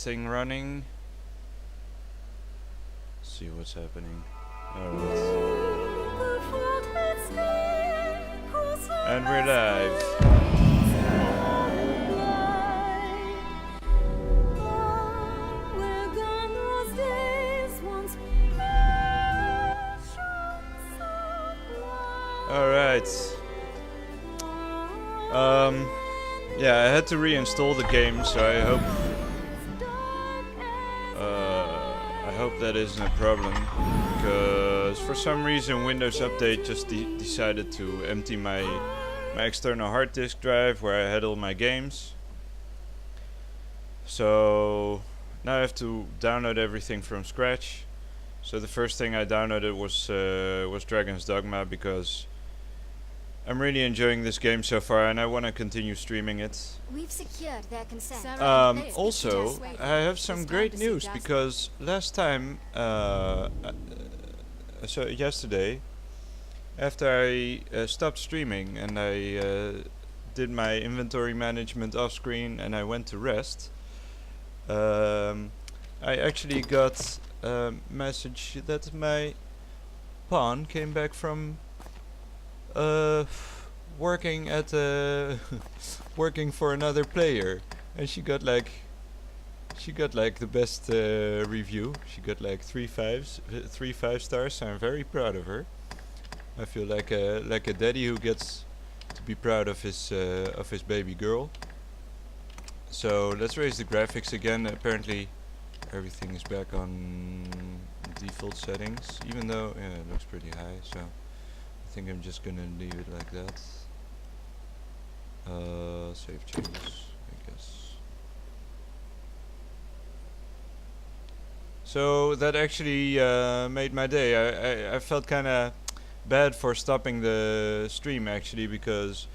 thing running. Let's see what's happening. Alright. And we're live. Alright. Yeah, I had to reinstall the game, so I hope that isn't a problem, because for some reason Windows Update just decided to empty my external hard disk drive where I had all my games. So now I have to download everything from scratch. So the first thing I downloaded was Dragon's Dogma, because I'm really enjoying this game so far and I want to continue streaming it. We've secured their consent. Also, I have some great news, because last time, so yesterday, after I stopped streaming and I did my inventory management off screen and I went to rest, I actually got a message that my pawn came back from working at working for another player, and she got like the best review. She got like 3 5 stars. So I'm very proud of her. I feel like a daddy who gets to be proud of his baby girl. So let's raise the graphics again. Apparently everything is back on default settings, even though it looks pretty high. So I think I'm just gonna leave it like that. Save changes, I guess. So that actually made my day. I felt kinda bad for stopping the stream actually, because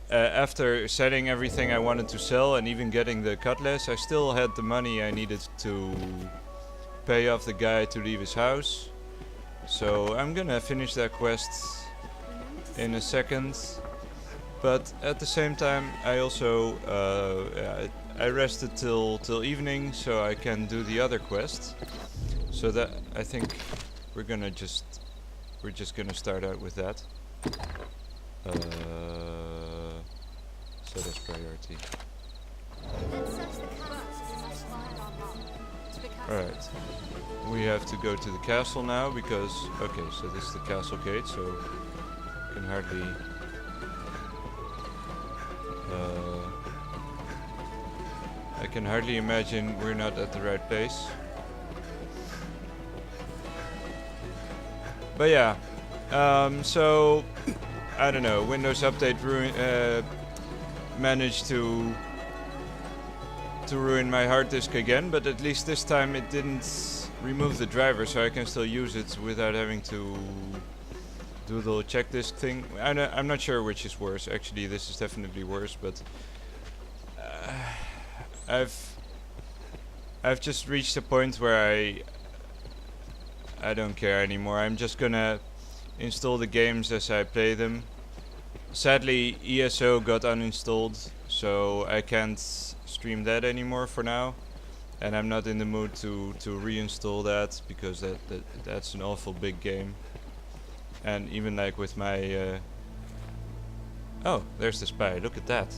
after selling everything I wanted to sell and even getting the cutlass, I still had the money I needed to pay off the guy to leave his house. So I'm gonna finish that quest in a second, but at the same time I also I rested till evening so I can do the other quest. So that I think we're just gonna start out with that. Set as priority. Alright, we have to go to the castle now because, okay, so this is the castle gate, so can hardly I can hardly imagine we're not at the right place. But yeah, so I don't know, Windows Update managed to ruin my hard disk again, but at least this time it didn't remove the driver, so I can still use it without having to do the little check disk thing. I'm not sure which is worse. Actually, this is definitely worse, but I've just reached a point where I don't care anymore. I'm just gonna install the games as I play them. Sadly, ESO got uninstalled, so I can't stream that anymore for now, and I'm not in the mood to reinstall that, because that's an awful big game. And even like with my oh, there's the spy, look at that.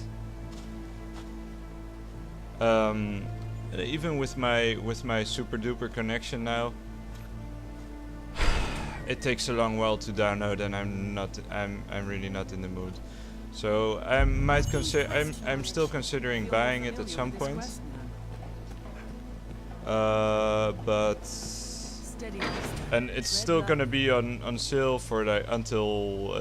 Even with my super duper connection now, it takes a long while to download, and I'm really not in the mood. So I might I'm still considering buying it at some point. And it's still gonna be on sale for like until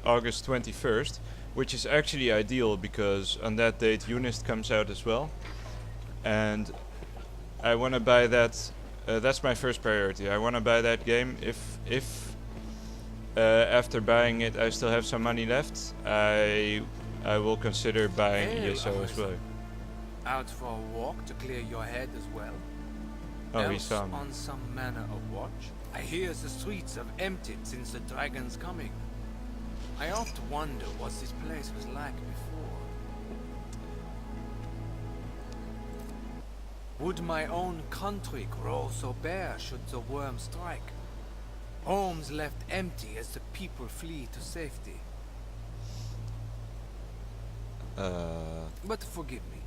August 21st, which is actually ideal because on that date Unist comes out as well, and I want to buy that. That's my first priority. I want to buy that game. If after buying it I still have some money left, I will consider buying ESO as well. Out for a walk to clear your head as well? Oh, he saw me. On some manner of watch? I hear the streets have emptied since the dragon's coming. I often wonder what this place was like before. Would my own country grow so bare should the worm strike? Homes left empty as the people flee to safety. But forgive me.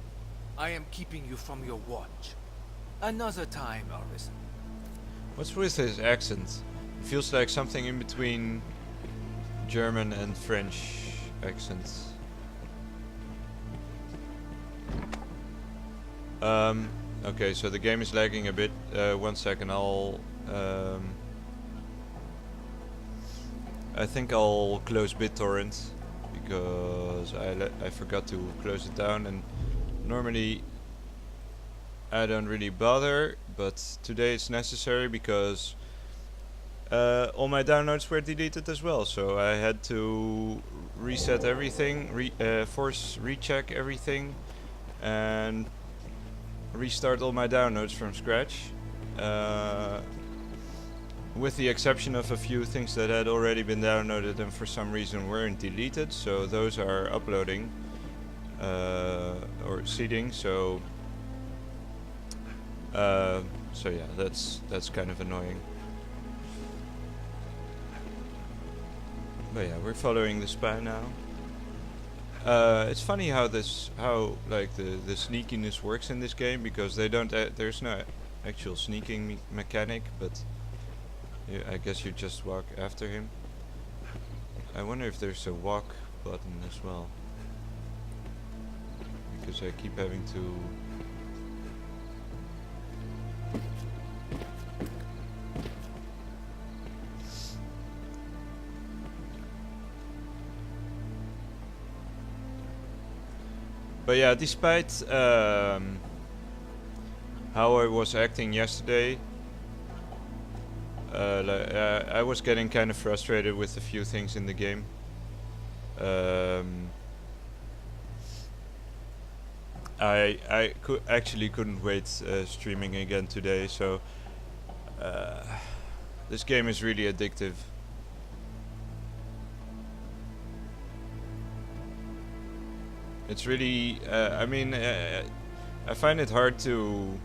I am keeping you from your watch. Another time, Arisen. What's with his accent? It feels like something in between German and French accents. Okay, so the game is lagging a bit. 1 second, I think I'll close BitTorrent because I forgot to close it down, and normally I don't really bother, but today it's necessary because all my downloads were deleted as well, so I had to reset everything, force recheck everything, and restart all my downloads from scratch, with the exception of a few things that had already been downloaded and for some reason weren't deleted, so those are uploading or seeding, so yeah, that's kind of annoying. But yeah, we're following the spy now. It's funny how like the sneakiness works in this game, because they don't there's no actual sneaking mechanic, but I guess you just walk after him. I wonder if there's a walk button as well, because I keep having to. But yeah, despite how I was acting yesterday, I was getting kind of frustrated with a few things in the game. I actually couldn't wait streaming again today, so this game is really addictive. It's really, I mean, I find it hard to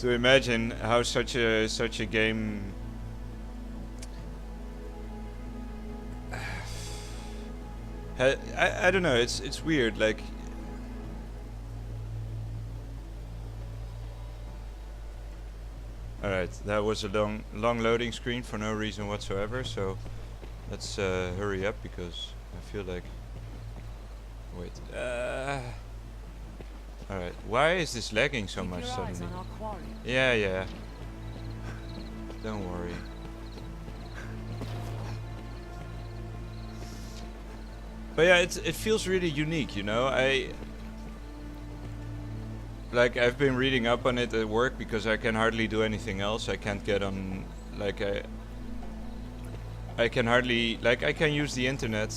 imagine how such a game I don't know, it's weird, like alright, that was a long loading screen for no reason whatsoever, so let's hurry up because I feel like wait, alright, why is this lagging so much suddenly? Yeah. Don't worry. But yeah, it feels really unique, you know. I've been reading up on it at work because I can hardly do anything else. I can't get on, like I can hardly, like I can use the internet,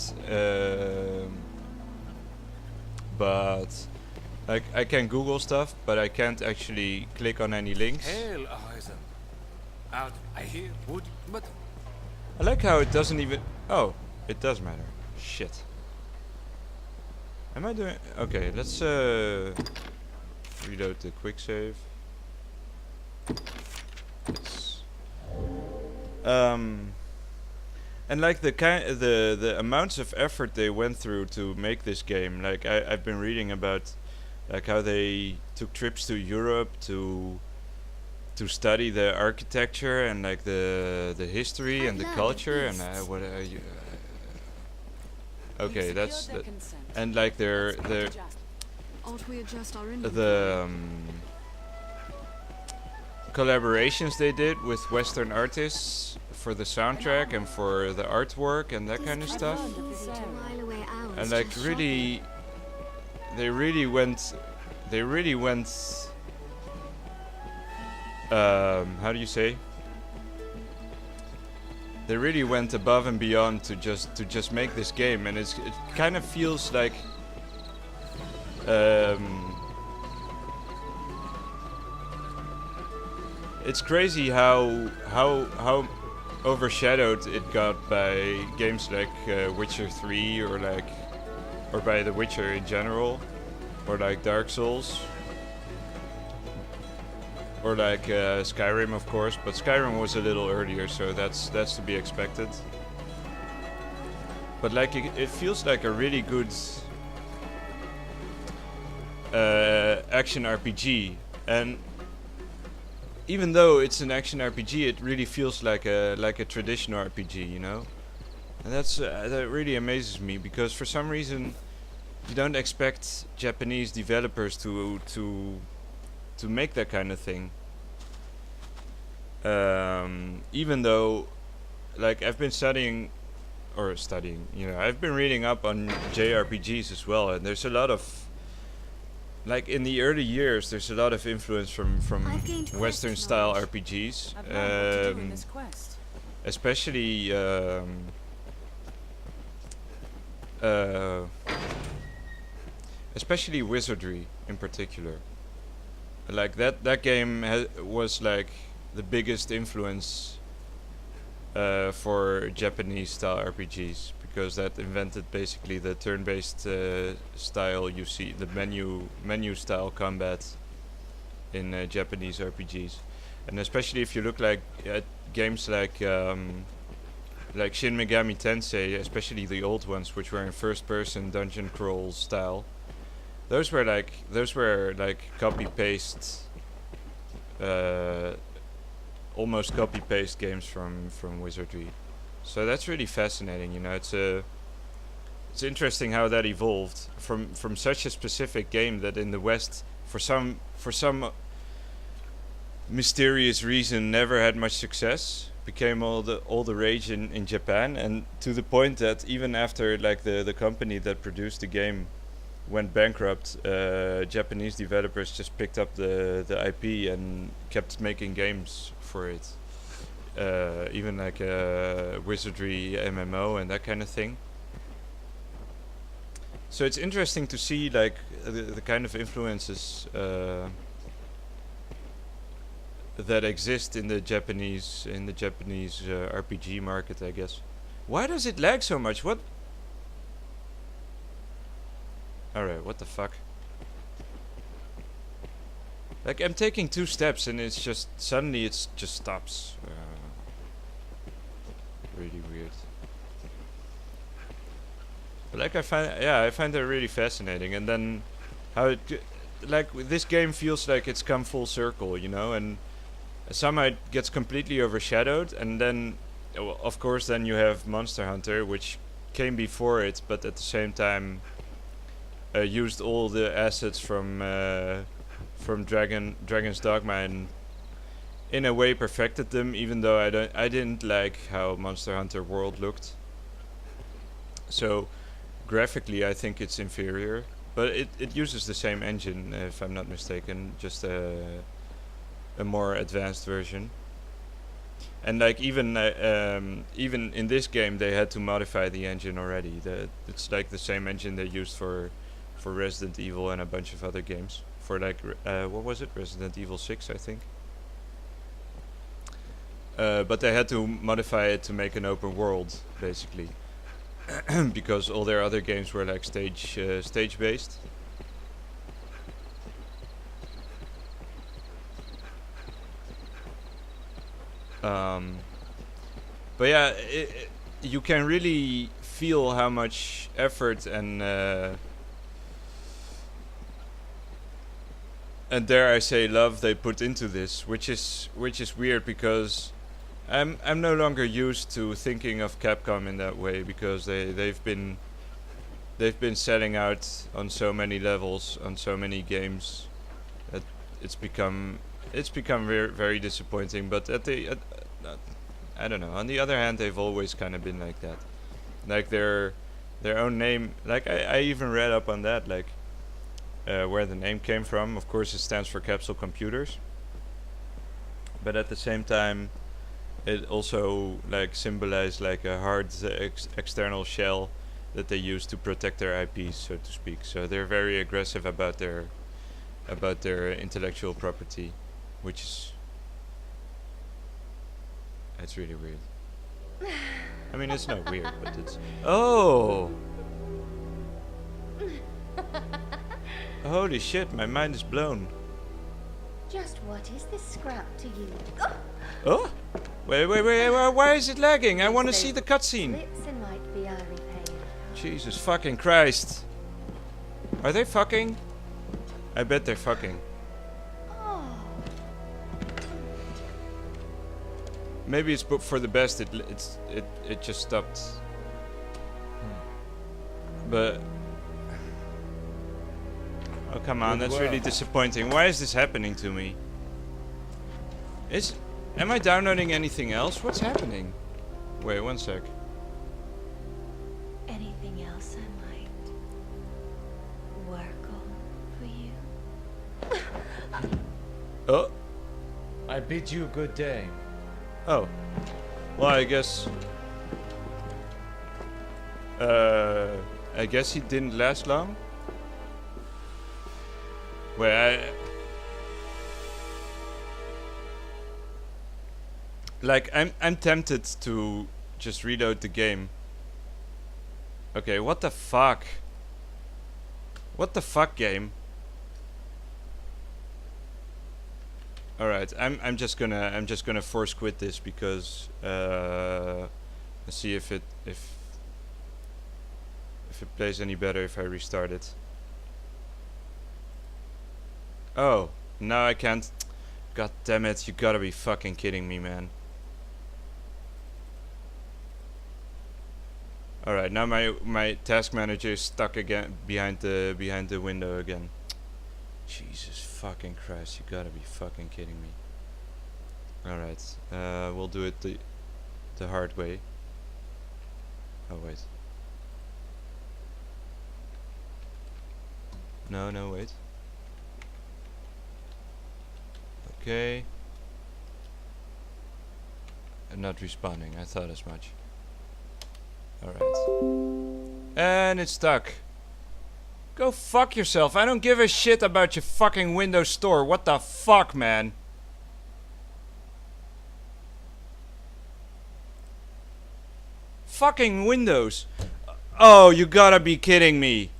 but like I can Google stuff, but I can't actually click on any links. Hail, Arisen. Out, I hear wood, but I like how it doesn't even. Oh, it does matter. Shit. Am I doing? Okay, let's reload the quick save. Yes. And like the amounts of effort they went through to make this game, like I've been reading about like how they took trips to Europe to study the architecture and like the history and the culture and what okay, that's that, and like their collaborations they did with Western artists for the soundtrack and for the artwork and that kind of stuff. And like really, they really went how do you say? They really went above and beyond to just make this game, and it kind of feels like it's crazy how overshadowed it got by games like Witcher 3 or like or by The Witcher in general, or like Dark Souls, or like Skyrim, of course. But Skyrim was a little earlier, so that's to be expected. But like it feels like a really good action RPG, and even though it's an action RPG, it really feels like a traditional RPG, you know. And that really amazes me, because for some reason you don't expect Japanese developers to make that kind of thing. Even though, like, I've been studying, you know, I've been reading up on JRPGs as well, and there's a lot of, like, in the early years, there's a lot of influence from Western style RPGs, I've learned what to do in this quest. especially especially Wizardry in particular. Like that game was like the biggest influence for Japanese style RPGs, because that invented basically the turn-based style you see, the menu style combat in Japanese RPGs, and especially if you look like at games like Shin Megami Tensei, especially the old ones, which were in first-person dungeon crawl style. Those were like copy-paste, almost copy-paste games from Wizardry. So that's really fascinating. You know, it's interesting how that evolved from such a specific game that in the West, for some mysterious reason, never had much success, became all the rage in Japan, and to the point that even after like the company that produced the game went bankrupt, Japanese developers just picked up the IP and kept making games for it. Even like a Wizardry MMO and that kind of thing. So it's interesting to see like the kind of influences that exist in the Japanese RPG market, I guess. Why does it lag so much? What? Alright, what the fuck? Like, I'm taking 2 steps and it's just suddenly it just stops. Really weird. But like I find that really fascinating, and then how it like this game feels like it's come full circle, you know, and somehow it gets completely overshadowed, and then of course then you have Monster Hunter, which came before it, but at the same time used all the assets from Dragon's Dogma and in a way perfected them, even though I didn't like how Monster Hunter World looked. So graphically I think it's inferior, but it uses the same engine, if I'm not mistaken, just a more advanced version. And like even in this game they had to modify the engine already. It's like the same engine they used for Resident Evil and a bunch of other games. For like what was it? Resident Evil 6, I think. But they had to modify it to make an open world, basically, because all their other games were like stage based. But yeah, you can really feel how much effort and dare I say love they put into this, which is weird, because I'm no longer used to thinking of Capcom in that way, because they've been setting out on so many levels, on so many games, that it's become very, very disappointing. But I don't know. On the other hand, they've always kind of been like that. Like their own name. Like I even read up on that, like where the name came from. Of course, it stands for Capsule Computers. But at the same time, it also like symbolized like a hard external shell that they use to protect their IPs, so to speak. So they're very aggressive about their intellectual property, which is it's really weird. I mean, it's not weird, but it's... Oh! Holy shit, my mind is blown. Just what is this scrap to you? Oh? Wait, why is it lagging? I want to see the cutscene. Slits and might be I repay. Jesus fucking Christ. Are they fucking? I bet they're fucking. Oh, Maybe it's for the best. It just stopped. But oh come on, that's really disappointing. Why is this happening to me? Am I downloading anything else? What's happening? Wait, one sec. anything else I might work on for you? Oh, I bid you good day. oh. Well, I guess he didn't last long. Wait, I'm tempted to just reload the game. Okay, what the fuck? What the fuck, game? All right, I'm just gonna force quit this because let's see if it plays any better if I restart it. Oh, no, I can't. God damn it! You gotta be fucking kidding me, man. All right, now my task manager is stuck again behind the window again. Jesus fucking Christ! You gotta be fucking kidding me. All right, we'll do it the hard way. Oh wait. No, wait. Okay. I'm not responding. I thought as much. Alright. And it's stuck. Go fuck yourself. I don't give a shit about your fucking Windows Store. What the fuck, man? Fucking Windows. Oh, you gotta be kidding me.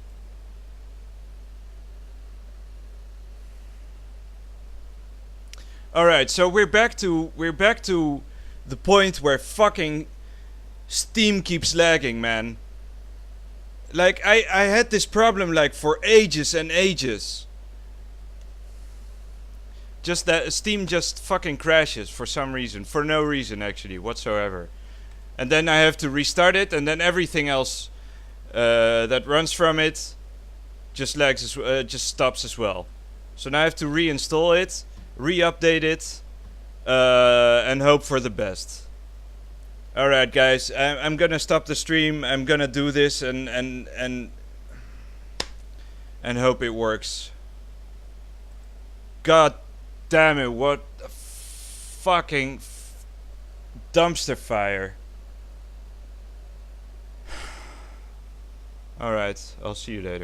Alright, so we're back to the point where fucking Steam keeps lagging, man. Like I had this problem like for ages and ages. Just that Steam just fucking crashes for some reason, for no reason actually whatsoever. And then I have to restart it, and then everything else that runs from it just lags, just stops as well. So now I have to reinstall it, re-update it, and hope for the best. Alright guys, I'm gonna stop the stream. I'm gonna do this and hope it works. God damn it, what a fucking dumpster fire. Alright, I'll see you later.